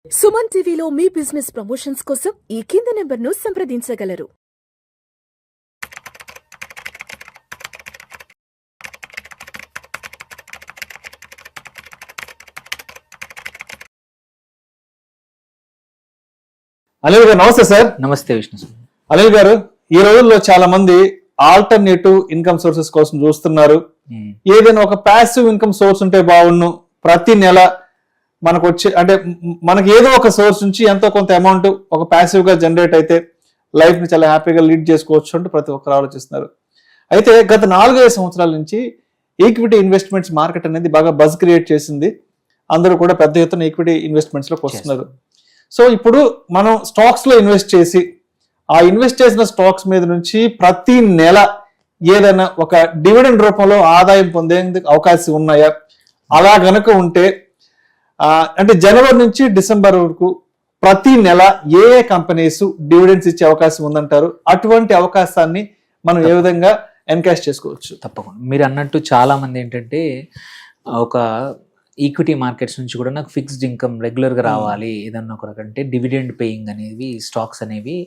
సుమన్ టీవీలో మీ business promotions కోసం ఈ కింది నెంబర్ను సంప్రదించగలరు. అనిల్ గారు నమస్తే సార్. నమస్తే విష్ణు. అనిల్ గారు, ఈ రోజుల్లో చాలా మంది ఆల్టర్నేటివ్ ఇన్కమ్ సోర్సెస్ కోసం చూస్తున్నారు. ఏదైనా ఒక ప్యాసివ్ ఇన్కమ్ సోర్స్ ఉంటే బాగుండు, ప్రతి నెల మనకు వచ్చే అంటే మనకి ఏదో ఒక సోర్స్ నుంచి ఎంతో కొంత అమౌంట్ ఒక ప్యాసివ్ గా జనరేట్ అయితే లైఫ్ ని చాలా హ్యాపీగా లీడ్ చేసుకోవచ్చు అంటూ ప్రతి ఒక్కరు ఆలోచిస్తున్నారు. అయితే గత 4-5 సంవత్సరాల నుంచి ఈక్విటీ ఇన్వెస్ట్మెంట్స్ మార్కెట్ అనేది బాగా బజ్ క్రియేట్ చేసింది. అందరూ కూడా పెద్ద ఎత్తున ఈక్విటీ ఇన్వెస్ట్మెంట్స్ లోకి వస్తున్నారు. సో ఇప్పుడు మనం స్టాక్స్ లో ఇన్వెస్ట్ చేసి ఆ ఇన్వెస్ట్ చేసిన స్టాక్స్ మీద నుంచి ప్రతి నెల ఏదైనా ఒక డివిడెండ్ రూపంలో ఆదాయం పొందేందుకు అవకాశం ఉన్నాయా? అలా గనక ఉంటే అంటే జనవరి నుంచి డిసెంబర్ వరకు ప్రతి నెల ఏ ఏ కంపెనీస్ డివిడెండ్స్ ఇచ్చే అవకాశం ఉందంటారు? అటువంటి అవకాశాన్ని మనం ఏ విధంగా ఎన్కాష్ చేసుకోవచ్చు? తప్పకుండా మీరు అన్నట్టు చాలా మంది ఏంటంటే ఒక ఈక్విటీ మార్కెట్స్ నుంచి కూడా నాకు ఫిక్స్డ్ ఇన్కమ్ రెగ్యులర్ గా రావాలి ఏదన్నా ఒక రకంటే డివిడెండ్ పేయింగ్ అనేవి స్టాక్స్ అనేవి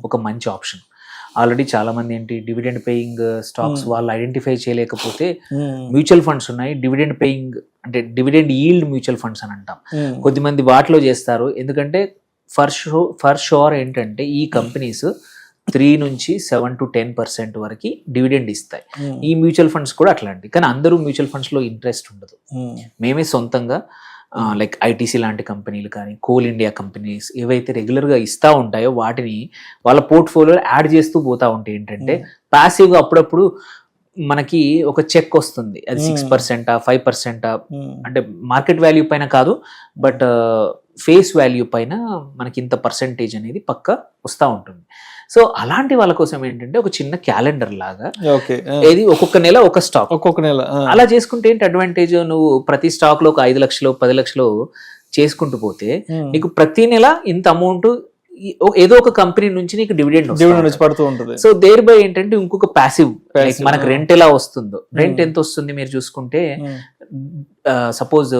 ఒక మంచి ఆప్షన్. ఆల్రెడీ చాలా మంది ఏంటి డివిడెండ్ పేయింగ్ స్టాక్స్ వాళ్ళు ఐడెంటిఫై చేయలేకపోతే మ్యూచువల్ ఫండ్స్ ఉన్నాయి డివిడెండ్ పేయింగ్ అంటే డివిడెండ్ ఈల్డ్ మ్యూచువల్ ఫండ్స్ అని అంటాం. కొద్దిమంది వాటిలో చేస్తారు. ఎందుకంటే ఫర్ షూర్ ఏంటంటే ఈ కంపెనీస్ 3 నుంచి 7 to 10% వరకు డివిడెండ్ ఇస్తాయి. ఈ మ్యూచువల్ ఫండ్స్ కూడా అట్లాంటి, కానీ అందరూ మ్యూచువల్ ఫండ్స్ లో ఇంట్రెస్ట్ ఉండదు. మేమే సొంతంగా లైక్ ఐటీసీ లాంటి కంపెనీలు కానీ కోల్ ఇండియా కంపెనీస్ ఏవైతే రెగ్యులర్గా ఇస్తూ ఉంటాయో వాటిని వాళ్ళ పోర్ట్ఫోలియోలో యాడ్ చేస్తూ పోతా ఉంటాయి. ఏంటంటే ప్యాసివ్గా అప్పుడప్పుడు మనకి ఒక చెక్ వస్తుంది, అది 6%, 5%, అంటే మార్కెట్ వాల్యూ పైన కాదు బట్ ఫేస్ వాల్యూ పైన మనకి ఇంత పర్సెంటేజ్ అనేది పక్క వస్తూ ఉంటుంది. సో అలాంటి వాళ్ళ కోసం ఏంటంటే ఒక చిన్న క్యాలెండర్ లాగా ఏది ఒక్కొక్క నెల ఒక స్టాక్ ఒక్కొక్క నెల అలా చేసుకుంటే ఏంటి అడ్వాంటేజ్, నువ్వు ప్రతి స్టాక్ లో ఒక 5 లక్షలు 10 లక్షలు చేసుకుంటూ పోతే నీకు ప్రతి నెల ఇంత అమౌంట్ ఏదో ఒక కంపెనీ నుంచి నీకు డివిడెండ్ పడుతూ ఉంటుంది. సో దేర్ బై ఏంటంటే ఇంకొక ప్యాసివ్ మనకు రెంట్ ఎలా వస్తుందో, రెంట్ ఎంత వస్తుంది మీరు చూసుకుంటే సపోజ్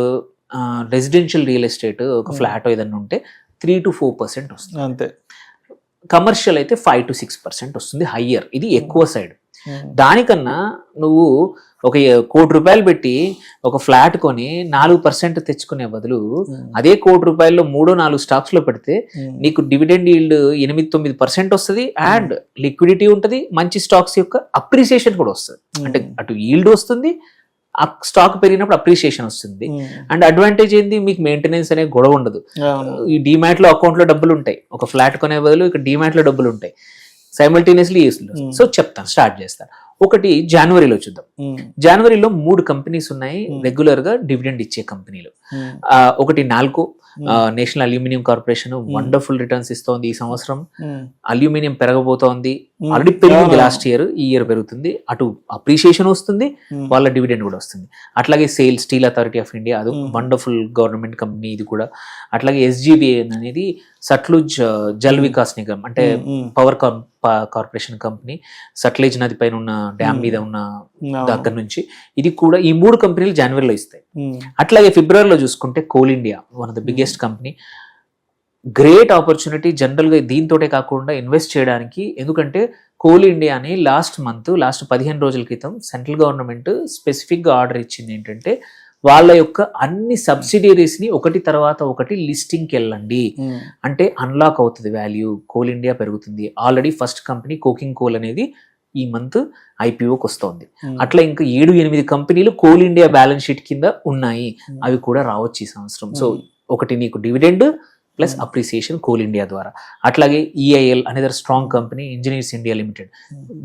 రెసిడెన్షియల్ రియల్ ఎస్టేట్ ఒక ఫ్లాట్ ఏదన్నా ఉంటే 3 to 4% వస్తుంది. అంతే. కమర్షియల్ అయితే 5 to 6% వస్తుంది, హయ్యర్, ఇది ఎక్కువ సైడ్. దానికన్నా నువ్వు ఒక ₹1,00,00,000 పెట్టి ఒక ఫ్లాట్ కొని 4% తెచ్చుకునే బదులు అదే ₹1,00,00,000 3-4 స్టాక్స్ లో పెడితే నీకు డివిడెండ్ ఈల్డ్ 8-9% వస్తుంది అండ్ లిక్విడిటీ ఉంటుంది, మంచి స్టాక్స్ యొక్క అప్రిసియేషన్ కూడా వస్తుంది. అంటే అటు ఈల్డ్ వస్తుంది, ఆ స్టాక్ పెరిగినప్పుడు అప్రిసియేషన్ వస్తుంది. అండ్ అడ్వాంటేజ్ ఏంది, మీకు మెయింటెనెన్స్ అనే గొడవ ఉండదు. ఈ డిమాట్ లో అకౌంట్ లో డబ్బులు ఉంటాయి, ఒక ఫ్లాట్ కొనే బదులు ఇక్కడ డిమాట్ లో డబ్బులు ఉంటాయి సైమల్టేనియస్లీ. సో చెప్తాను, స్టార్ట్ చేస్తాను. ఒకటి జనవరిలో చూద్దాం. జనవరిలో 3 కంపెనీస్ ఉన్నాయి రెగ్యులర్ గా డివిడెండ్ ఇచ్చే కంపెనీలు. ఒకటి NALCO, national aluminium corporation, wonderful returns ఇస్తోంది ఈ సంవత్సరం. అల్యూమినియం పెరగబోతోంది, ఆల్రెడీ పెరిగింది లాస్ట్ ఇయర్, ఈ ఇయర్ పెరుగుతుంది. అటు అప్రిషియేషన్ వస్తుంది, వాళ్ళ డివిడెండ్ కూడా వస్తుంది. అట్లాగే స్టీల్ అథారిటీ ఆఫ్ ఇండియా, అది వండర్ఫుల్ గవర్నమెంట్ కంపెనీ ఇది కూడా. అట్లాగే SGBA అనేది సట్లుజ్ జల్ వికాస్ నిగమ్, అంటే పవర్ కార్పొరేషన్ కంపెనీ, సట్లేజ్ నది పైన ఉన్న డ్యామ్ మీద ఉన్న దగ్గర నుంచి, ఇది కూడా ఈ 3 కంపెనీలు జనవరిలో ఇస్తాయి. అట్లాగే ఫిబ్రవరిలో చూసుకుంటే coal India, one of the biggest company, great opportunity general గా దీంతోటే కాకుండా ఇన్వెస్ట్ చేయడానికి. ఎందుకంటే కోల్ ఇండియాని లాస్ట్ 15 రోజుల క్రితం సెంట్రల్ గవర్నమెంట్ స్పెసిఫిక్ గా ఆర్డర్ ఇచ్చింది ఏంటంటే వాళ్ళ యొక్క అన్ని సబ్సిడియరీస్ ని ఒకటి తర్వాత ఒకటి లిస్టింగ్కి వెళ్ళండి, అంటే అన్లాక్ అవుతుంది వాల్యూ, కోల్ ఇండియా పెరుగుతుంది. Already first company coking coal అనేది ఈ మంత్ IPOకి వస్తోంది. అట్లా ఇంకా 7-8 కంపెనీలు కోల్ ఇండియా బ్యాలెన్స్ షీట్ కింద ఉన్నాయి, అవి కూడా రావచ్చు ఈ సంవత్సరం. సో ఒకటి నీకు dividend plus appreciation Coal India ద్వారా. అట్లాగే EIL అనేది స్ట్రాంగ్ కంపెనీ, ఇంజనీర్స్ ఇండియా లిమిటెడ్,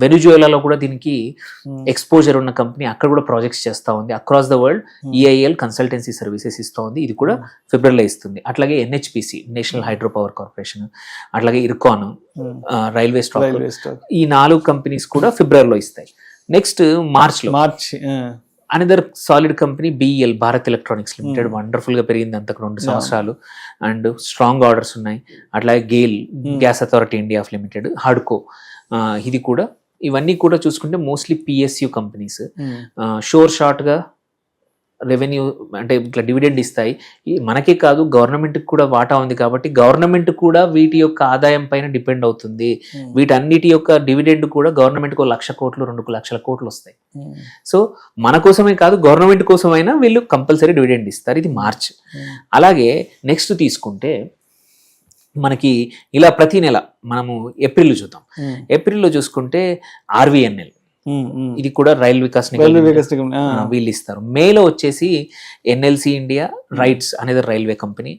వెనిజువేలాలో కూడా దీనికి ఎక్స్పోజర్ ఉన్న కంపెనీ, అక్కడ కూడా ప్రాజెక్ట్స్ చేస్తూ ఉంది across the world. EIL consultancy services ఇస్తూ ఉంది, ఇది కూడా ఫిబ్రవరిలో ఇస్తుంది. అట్లాగే NHPC, national hydro power corporation, అట్లాగే ఇర్కాన్ రైల్వే స్టాక్, ఈ 4 కంపెనీస్ కూడా ఫిబ్రవరిలో ఇస్తాయి. Next March another solid company BEL, Bharat electronics limited, wonderful గా పెరిగింది అంతకు 2 సంవత్సరాలు అండ్ స్ట్రాంగ్ ఆర్డర్స్ ఉన్నాయి. అట్లాగే గేల్, గ్యాస్ అథారిటీ ఇండియా ఆఫ్ లిమిటెడ్, హడ్కో, ఇది కూడా. ఇవన్నీ కూడా చూసుకుంటే మోస్ట్లీ PSU కంపెనీస్. షోర్ షార్ట్ గా రెవెన్యూ అంటే ఇట్లా డివిడెండ్ ఇస్తాయి. మనకే కాదు గవర్నమెంట్కి కూడా వాటా ఉంది కాబట్టి గవర్నమెంట్ కూడా వీటి యొక్క ఆదాయం పైన డిపెండ్ అవుతుంది. వీటన్నిటి యొక్క డివిడెండ్ కూడా గవర్నమెంట్కి 1,00,000 కోట్లు 2,00,000 కోట్లు వస్తాయి. సో మన కోసమే కాదు గవర్నమెంట్ కోసమైనా వీళ్ళు కంపల్సరీ డివిడెండ్ ఇస్తారు. ఇది మార్చ్. అలాగే నెక్స్ట్ తీసుకుంటే మనకి ఇలా ప్రతి నెల మనము ఏప్రిల్ చూద్దాం. ఏప్రిల్లో చూసుకుంటే ఆర్వీఎన్ఎల్, ఇది కూడా రైల్ వికాస్ నిగమ్ వీళ్ళు ఇస్తారు. మేలో వచ్చేసి ఎన్ఎల్సి ఇండియా రైట్స్ అనేది రైల్వే కంపెనీ.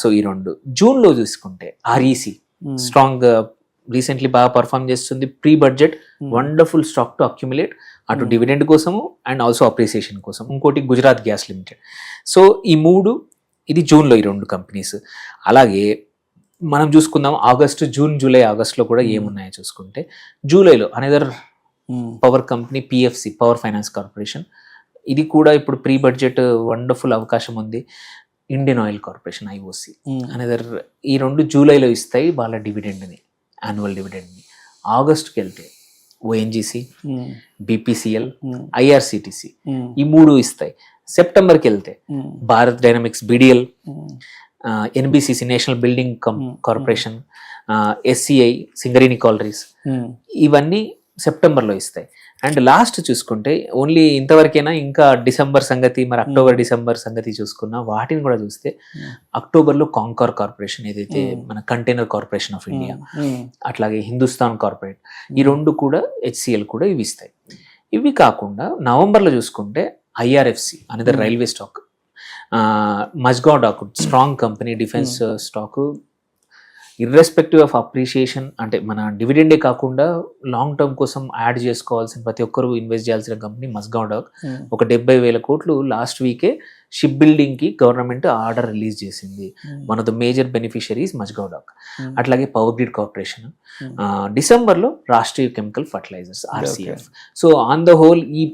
సో ఈ రెండు. జూన్ లో చూసుకుంటే ఆర్ఈసి స్ట్రాంగ్ రీసెంట్లీ బాగా పర్ఫామ్ చేస్తుంది. Pre budget wonderful stock to accumulate, అటు డివిడెండ్ కోసము అండ్ ఆల్సో అప్రిసియేషన్ కోసం. ఇంకోటి గుజరాత్ గ్యాస్ లిమిటెడ్. సో ఈ మూడు, ఇది జూన్లో ఈ రెండు కంపెనీస్. అలాగే మనం చూసుకుందాం ఆగస్టు, జూన్, జూలై, ఆగస్టులో కూడా ఏమున్నాయో చూసుకుంటే జూలైలో another power company PFC, power finance corporation. ఇది కూడా ఇప్పుడు ప్రీ బడ్జెట్ వండర్ఫుల్ అవకాశం ఉంది. Indian oil corporation IOC another. ఈ రెండు జూలైలో ఇస్తాయి వాళ్ళ డివిడెండ్ని, యాన్యువల్ డివిడెండ్ని. ఆగస్టుకి వెళ్తే ఓఎన్జీసీ, బీపీసీఎల్, ఐఆర్సిటిసి ఈ మూడు ఇస్తాయి. సెప్టెంబర్కి వెళ్తే Bharat Dynamics, BDL, NBCC National Building Corporation, SCI, Singareni Collieries, ఇవన్నీ సెప్టెంబర్లో ఇస్తాయి. అండ్ లాస్ట్ చూసుకుంటే ఓన్లీ ఇంతవరకైనా, ఇంకా డిసెంబర్ సంగతి, మరి అక్టోబర్ డిసెంబర్ సంగతి చూసుకున్నా వాటిని కూడా చూస్తే అక్టోబర్లో కాంకార్ కార్పొరేషన్, ఏదైతే మన కంటైనర్ కార్పొరేషన్ ఆఫ్ ఇండియా, అట్లాగే హిందుస్థాన్ కార్పొరేట్, ఈ రెండు కూడా హెచ్సిఎల్ కూడా ఇవి ఇస్తాయి. ఇవి కాకుండా నవంబర్లో చూసుకుంటే ఐఆర్ఎఫ్సి అనేది railway stock, Mazagon Dock strong company, defence stock. Irrespective of appreciation అంటే మన డివిడెండే కాకుండా లాంగ్ టర్మ్ కోసం యాడ్ చేసుకోవాల్సిన ప్రతి ఒక్కరు ఇన్వెస్ట్ చేయాల్సిన కంపెనీ మజ్గావ్ డాక్. ఒక 70,000 కోట్లు లాస్ట్ వీకే షిప్ బిల్డింగ్ కి గవర్నమెంట్ ఆర్డర్ రిలీజ్ చేసింది. One of the major beneficiaries Mazagon Dock. అట్లాగే పవర్ గ్రిడ్ కార్పొరేషన్, డిసెంబర్లో Rashtriya Chemical Fertilisers RCF. So on the whole ఈ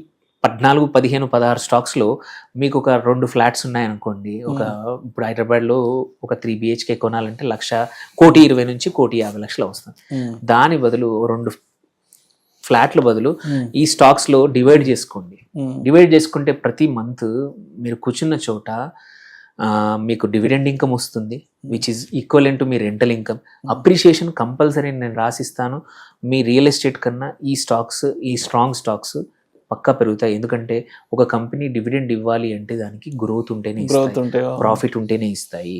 14, 15, 16 స్టాక్స్లో మీకు ఒక 2 ఫ్లాట్స్ ఉన్నాయనుకోండి. ఇప్పుడు హైదరాబాద్లో ఒక 3 BHK కొనాలంటే 1,20,000 నుంచి 1,50,000 వస్తుంది. దాని బదులు 2 ఫ్లాట్ల బదులు ఈ స్టాక్స్లో డివైడ్ చేసుకోండి. డివైడ్ చేసుకుంటే ప్రతి మంత్ మీరు కూర్చున్న చోట మీకు డివిడెండ్ ఇన్కమ్ వస్తుంది, which is equivalent to me rental income. Appreciation compulsory నేను రాసిస్తాను. మీ రియల్ ఎస్టేట్ కన్నా ఈ స్టాక్స్, ఈ స్ట్రాంగ్ స్టాక్స్ పక్కా పెరుగుతాయి. ఎందుకంటే ఒక కంపెనీ డివిడెండ్ ఇవ్వాలి అంటే దానికి గ్రోత్ ఉంటేనే ఇస్తాయి, ప్రాఫిట్ ఉంటేనే ఇస్తాయి.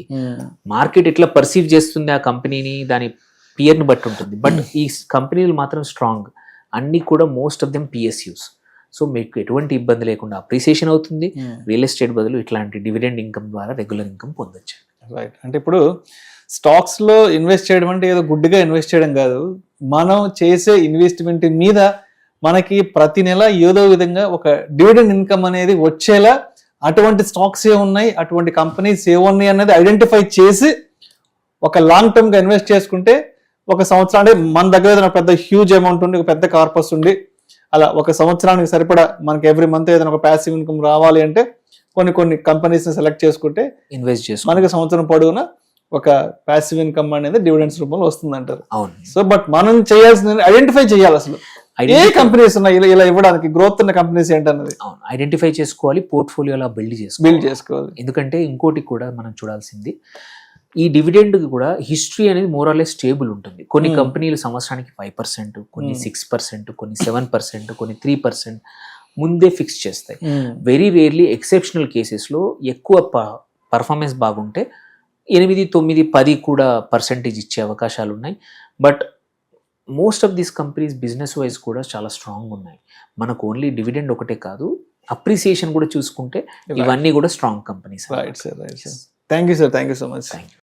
మార్కెట్ ఎట్లా పర్సీవ్ చేస్తుంది ఆ కంపెనీని, దాని పియర్ని బట్టి ఉంటుంది. బట్ ఈ కంపెనీలు మాత్రం స్ట్రాంగ్, అన్ని కూడా most of them PSUs. So మీకు ఎటువంటి ఇబ్బంది లేకుండా అప్రిసియేషన్ అవుతుంది. రియల్ ఎస్టేట్ బదులు ఇట్లాంటి డివిడెండ్ ఇన్కమ్ ద్వారా రెగ్యులర్ ఇన్కమ్ పొందొచ్చు. రైట్. అంటే ఇప్పుడు స్టాక్స్ లో ఇన్వెస్ట్ చేయడం అంటే ఏదో గుడ్డిగా ఇన్వెస్ట్ చేయడం కాదు. మనం చేసే ఇన్వెస్ట్మెంట్ మీద మనకి ప్రతి నెల ఏదో విధంగా ఒక డివిడెండ్ ఇన్కమ్ అనేది వచ్చేలా అటువంటి స్టాక్స్ ఏ ఉన్నాయి, అటువంటి కంపెనీస్ ఏ ఉన్నాయి అనేది ఐడెంటిఫై చేసి ఒక లాంగ్ టర్మ్ గా ఇన్వెస్ట్ చేసుకుంటే ఒక సంవత్సరం, అంటే మన దగ్గర ఏదైనా పెద్ద హ్యూజ్ అమౌంట్ ఉండి, ఒక పెద్ద కార్పస్ ఉండి, అలా ఒక సంవత్సరానికి సరిపడా మనకి ఎవ్రీ మంత్ ఏదైనా ఒక ప్యాసివ్ ఇన్కమ్ రావాలి అంటే కొన్ని కంపెనీస్ ని సెలెక్ట్ చేసుకుంటే ఇన్వెస్ట్ చేసి మనకి సంవత్సరం పొడవునా ఒక ప్యాసివ్ ఇన్కమ్ అనేది డివిడెండ్స్ రూపంలో వస్తుంది అంటారు. అవును. సో బట్ మనం చేయాల్సింది ఐడెంటిఫై చేయాలి అసలు ఏ కంపెనీస్ ఉన్నాయి ఇలా ఇవ్వడానికి, గ్రోత్ ఉన్న కంపెనీస్ ఏంటన్నది ఐడెంటిఫై చేసుకోవాలి, పోర్ట్ఫోలియోలా బిల్డ్ చేసుకోవాలి. ఎందుకంటే ఇంకోటి కూడా మనం చూడాల్సింది, ఈ డివిడెండ్ కూడా హిస్టరీ అనేది మోర్ ఆర్ లెస్ స్టేబుల్ ఉంటుంది. కొన్ని కంపెనీలు సంవత్సరానికి 5%, కొన్ని 6%, కొన్ని 7%, కొన్ని 3% ముందే ఫిక్స్ చేస్తాయి. వెరీ రేర్లీ ఎక్సెప్షనల్ కేసెస్లో ఎక్కువ పర్ఫార్మెన్స్ బాగుంటే 8, 9, 10 కూడా పర్సెంటేజ్ ఇచ్చే అవకాశాలు ఉన్నాయి. But most of these companies business wise కూడా చాలా స్ట్రాంగ్ ఉన్నాయి. మనకు ఓన్లీ డివిడెండ్ ఒకటే కాదు, అప్రిసియేషన్ కూడా చూసుకుంటే ఇవన్నీ కూడా strong companies. Right sir, right sir. Thank you sir, thank you so much. Thank you.